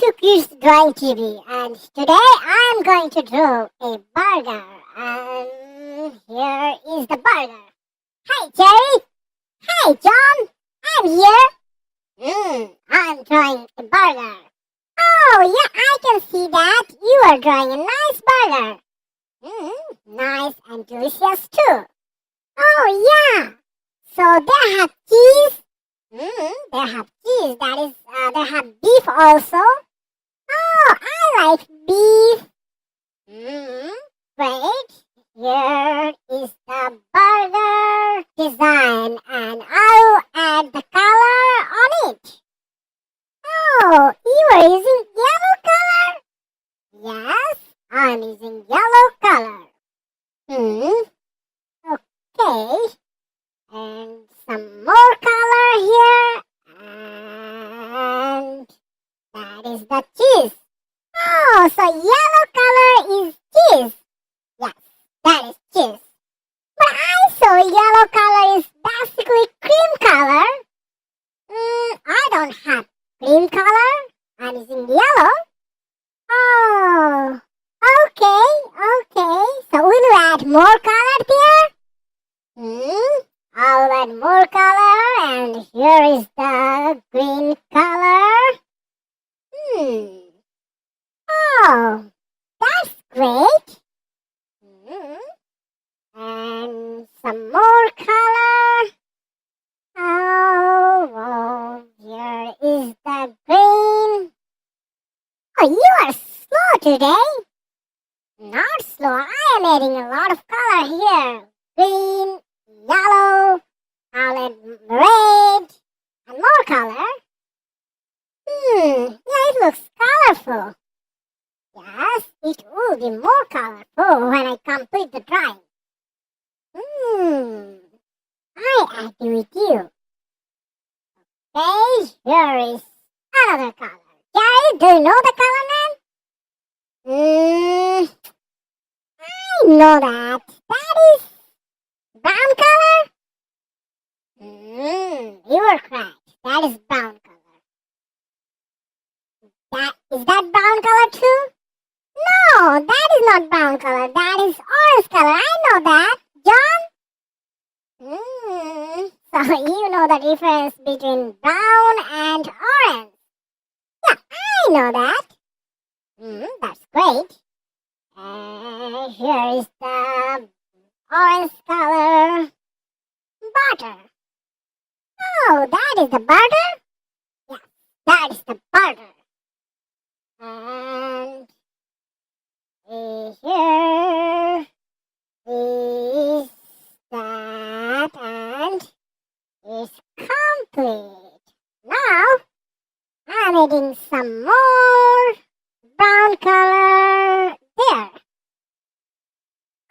to Chris Drawing TV, and today I'm going to draw a burger. Here is the burger. Hi, Jerry. Hi, John. I'm here. I'm drawing a burger. Oh, yeah, I can see that you are drawing a nice burger. Nice and delicious too. Oh, yeah. So they have cheese. They have cheese. That is, they have beef also. Oh, I like beef. Great. Here is the burger design, and I'll add the color on it. Oh, you are using yellow color? Yes, I'm using yellow color. Okay. And some more color here. And that is the cheese. Oh, so yellow color is cheese. Yes, that is cheese. But I saw yellow color is basically cream color. I don't have cream color. I'm using yellow. Oh, okay. So we'll add more color there. I'll add more color, and here is the green color. Oh, that's great. And some more color. Oh, here is the green. Oh, you are slow today. Not slow. I am adding a lot of color here. Green, yellow, I'll add red, and more color. Yeah, it looks colorful. Yes, it will be more colorful when I complete the drawing. I agree with you. Okay, here is another color. Jerry, do you know the color name? I know that. That is brown color? You are correct. That is brown color. Is that brown color too? No, that is not brown color. That is orange color. I know that. John? So you know the difference between brown and orange. Yeah, I know that. That's great. Here is the orange color butter. Oh, that is the butter? Yeah, that is the butter. And here is that, and it's complete. Now I'm adding some more brown color there.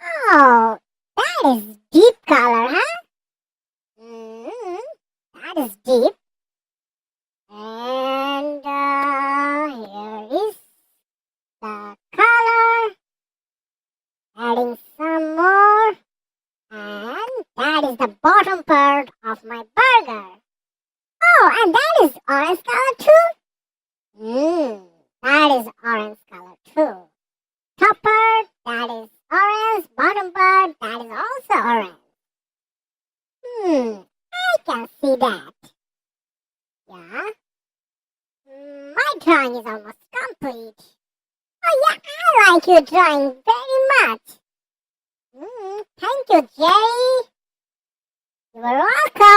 Oh, that is deep color, huh? That is deep. And here is the color. Adding some more. And that is the bottom part of my burger. Oh, and that is orange color too? That is orange color too. Top part, that is orange. Bottom part, that is also orange. I can see that. Yeah. My drawing is almost complete. Oh yeah, I like your drawing very much. Thank you, Jerry. You are welcome.